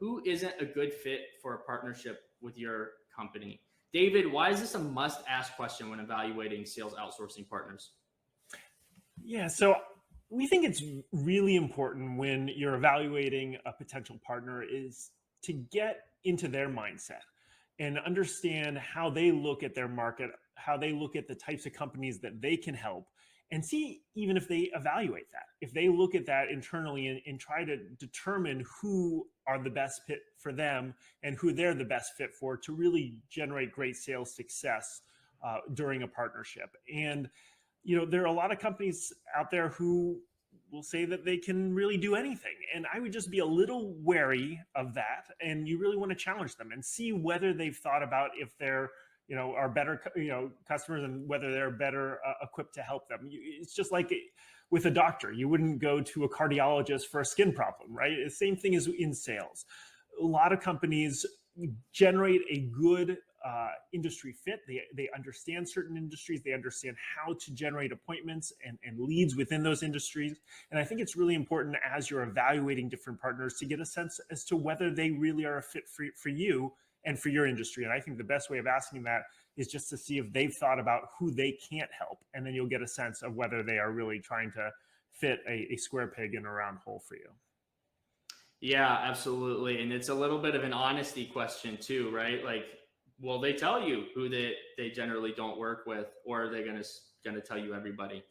who isn't a good fit for a partnership with your company? David, why is this a must-ask question when evaluating sales outsourcing partners? Yeah, so we think it's really important when you're evaluating a potential partner is to get into their mindset and understand how they look at their market, how they look at the types of companies that they can help, and see even if they evaluate that, if they look at that internally and try to determine who are the best fit for them and who they're the best fit for to really generate great sales success during a partnership. And there are a lot of companies out there who will say that they can really do anything. And I would just be a little wary of that. And you really want to challenge them and see whether they've thought about if they're, are better, customers and whether they're better equipped to help them. It's just like with a doctor. You wouldn't go to a cardiologist for a skin problem, right? The same thing as in sales. A lot of companies generate a good industry fit. They understand certain industries. They understand how to generate appointments and leads within those industries. And I think it's really important as you're evaluating different partners to get a sense as to whether they really are a fit for you and for your industry. And I think the best way of asking that is just to see if they've thought about who they can't help. And then you'll get a sense of whether they are really trying to fit a square peg in a round hole for you. Yeah, absolutely. And it's a little bit of an honesty question too, right? Like, will they tell you who they generally don't work with, or are they going to tell you everybody?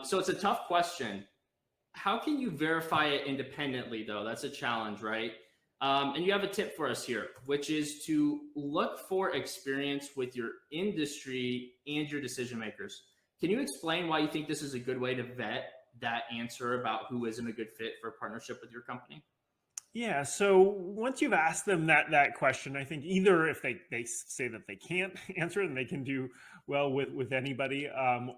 So it's a tough question. How can you verify it independently though? That's a challenge, right? And you have a tip for us here, which is to look for experience with your industry and your decision makers. Can you explain why you think this is a good way to vet that answer about who isn't a good fit for a partnership with your company? Yeah, so once you've asked them that question, I think either if they say that they can't answer it and they can do well with anybody,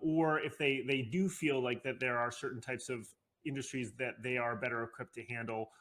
or if they do feel like that there are certain types of industries that they are better equipped to handle,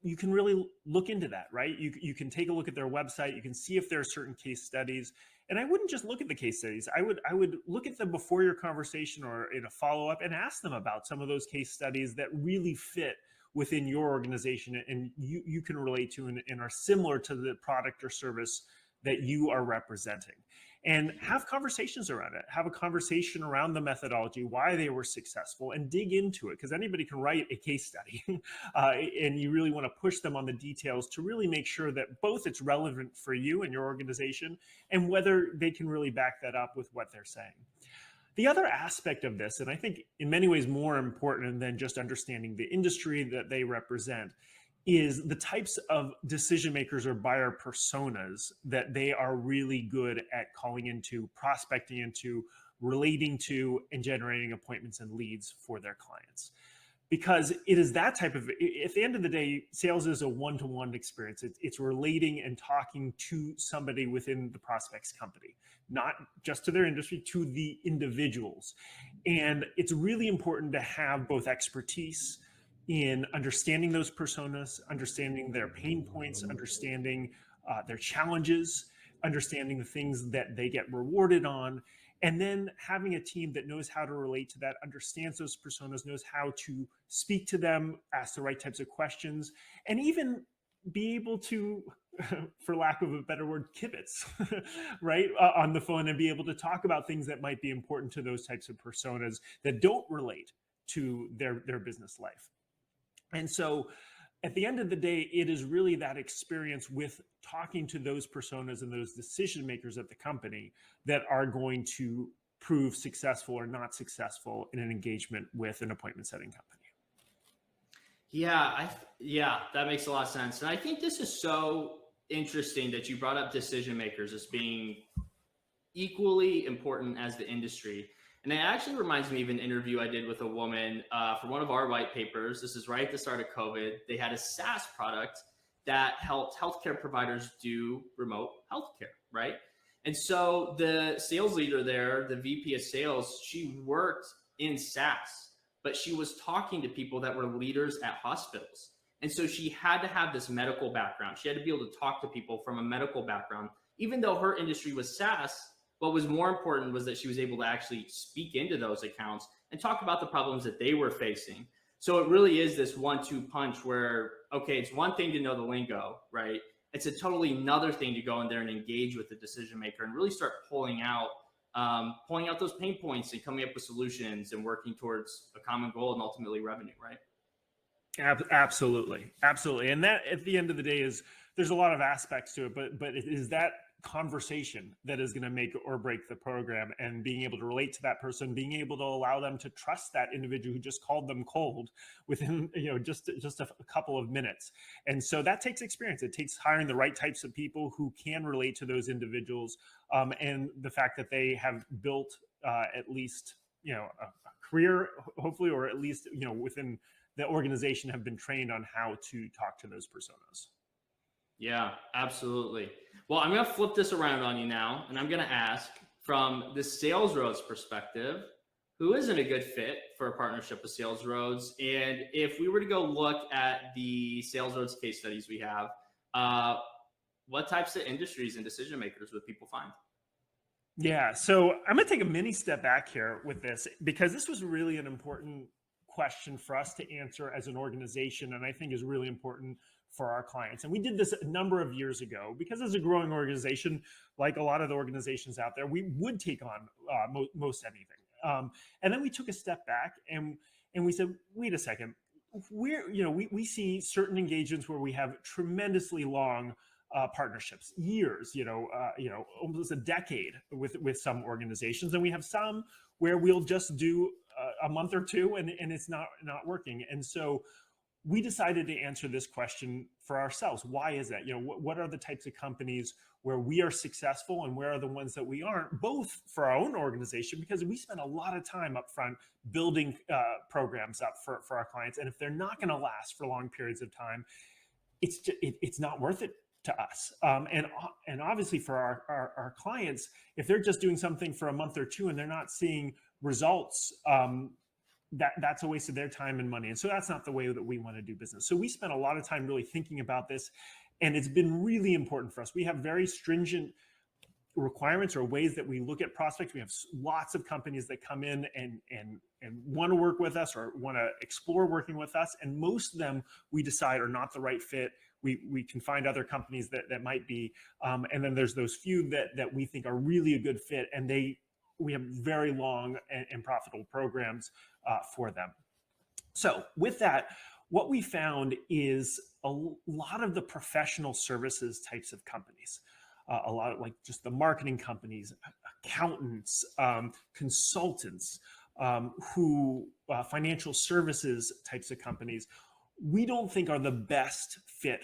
you can really look into that, right? You can take a look at their website. You can see if there are certain case studies. And I wouldn't just look at the case studies. I would look at them before your conversation or in a follow-up and ask them about some of those case studies that really fit within your organization and you can relate to and are similar to the product or service that you are representing. And have conversations around it. Have a conversation around the methodology, why they were successful, and dig into it, because anybody can write a case study. And you really want to push them on the details to really make sure that both it's relevant for you and your organization and whether they can really back that up with what they're saying. The other aspect of this, and I think in many ways more important than just understanding the industry that they represent, is the types of decision makers or buyer personas that they are really good at calling into, prospecting into, relating to, and generating appointments and leads for their clients. Because it is that type of, at the end of the day, sales is a one-to-one experience. It's relating and talking to somebody within the prospect's company, not just to their industry, to the individuals. And it's really important to have both expertise in understanding those personas, understanding their pain points, understanding their challenges, understanding the things that they get rewarded on, and then having a team that knows how to relate to that, understands those personas, knows how to speak to them, ask the right types of questions, and even be able to, for lack of a better word, kibitz, right, on the phone and be able to talk about things that might be important to those types of personas that don't relate to their business life. And so at the end of the day, it is really that experience with talking to those personas and those decision makers at the company that are going to prove successful or not successful in an engagement with an appointment setting company. Yeah, that makes a lot of sense. And I think this is so interesting that you brought up decision makers as being equally important as the industry. And it actually reminds me of an interview I did with a woman for one of our white papers. This is right at the start of COVID. They had a SaaS product that helped healthcare providers do remote healthcare, right? And so the sales leader there, the VP of sales, she worked in SaaS, but she was talking to people that were leaders at hospitals. And so she had to have this medical background. She had to be able to talk to people from a medical background, even though her industry was SaaS. What was more important was that she was able to actually speak into those accounts and talk about the problems that they were facing. So it really is this 1-2 punch where okay, it's one thing to know the lingo, right? It's a totally another thing to go in there and engage with the decision maker and really start pulling out those pain points and coming up with solutions and working towards a common goal and ultimately revenue, right? Absolutely, absolutely. And that, at the end of the day, is there's a lot of aspects to it, but it is that conversation that is going to make or break the program, and being able to relate to that person, being able to allow them to trust that individual who just called them cold within just a couple of minutes. And so that takes experience. It takes hiring the right types of people who can relate to those individuals, and the fact that they have built at least a career, hopefully, or at least within the organization have been trained on how to talk to those personas. Yeah, absolutely. Well, I'm going to flip this around on you now, and I'm going to ask, from the SalesRoads perspective, who isn't a good fit for a partnership with SalesRoads? And if we were to go look at the SalesRoads case studies we have, what types of industries and decision makers would people find? Yeah, so I'm going to take a mini step back here with this, because this was really an important question for us to answer as an organization, and I think is really important for our clients. And we did this a number of years ago because, as a growing organization, like a lot of the organizations out there, we would take on most anything. And then we took a step back and we said, wait a second, we see certain engagements where we have tremendously long partnerships, years, almost a decade with some organizations, and we have some where we'll just do a month or two and it's not working. And so we decided to answer this question for ourselves. Why is that? What are the types of companies where we are successful and where are the ones that we aren't, both for our own organization, because we spend a lot of time up front building programs up for our clients. And if they're not going to last for long periods of time, it's not worth it to us. And obviously for our clients, if they're just doing something for a month or two and they're not seeing results, that's a waste of their time and money. And so that's not the way that we want to do business. So we spent a lot of time really thinking about this, and it's been really important for us. We have very stringent requirements or ways that we look at prospects. We have lots of companies that come in and want to work with us or want to explore working with us. And most of them we decide are not the right fit. We can find other companies that might be. And then there's those few that we think are really a good fit, and we have very long and profitable programs for them. So with that, what we found is a lot of the professional services types of companies, a lot of like just the marketing companies, accountants, consultants, financial services types of companies, we don't think are the best fit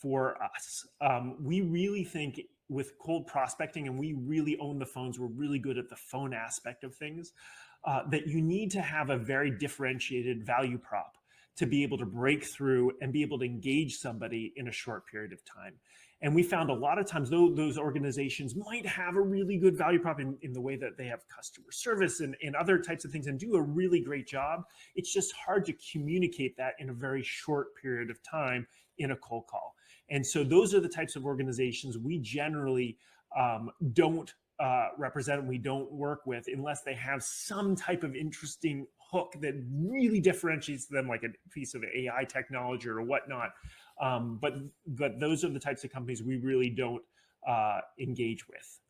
for us. We really think with cold prospecting, and we really own the phones, we're really good at the phone aspect of things, that you need to have a very differentiated value prop to be able to break through and be able to engage somebody in a short period of time. And we found a lot of times, though, those organizations might have a really good value prop in the way that they have customer service and other types of things and do a really great job, it's just hard to communicate that in a very short period of time in a cold call. And so those are the types of organizations we generally don't represent, and we don't work with unless they have some type of interesting hook that really differentiates them, like a piece of AI technology or whatnot. But those are the types of companies we really don't engage with.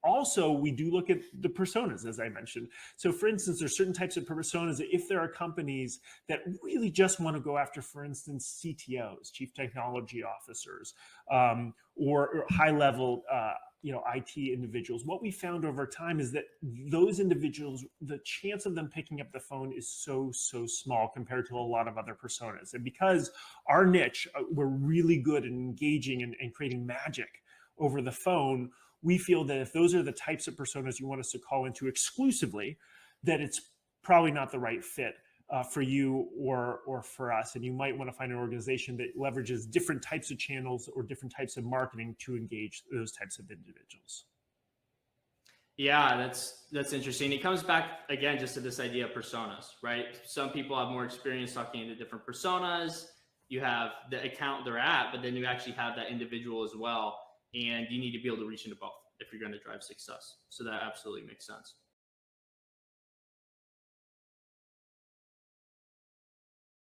Also, we do look at the personas, as I mentioned. So for instance, there's certain types of personas that if there are companies that really just want to go after, for instance, CTOs, chief technology officers, or high-level IT individuals, what we found over time is that those individuals, the chance of them picking up the phone is so small compared to a lot of other personas. And because our niche, we're really good at engaging and creating magic over the phone, we feel that if those are the types of personas you want us to call into exclusively, that it's probably not the right fit for you or for us. And you might want to find an organization that leverages different types of channels or different types of marketing to engage those types of individuals. Yeah, that's interesting. It comes back again just to this idea of personas, right? Some people have more experience talking to different personas. You have the account they're at, but then you actually have that individual as well. And you need to be able to reach into both if you're going to drive success. So that absolutely makes sense.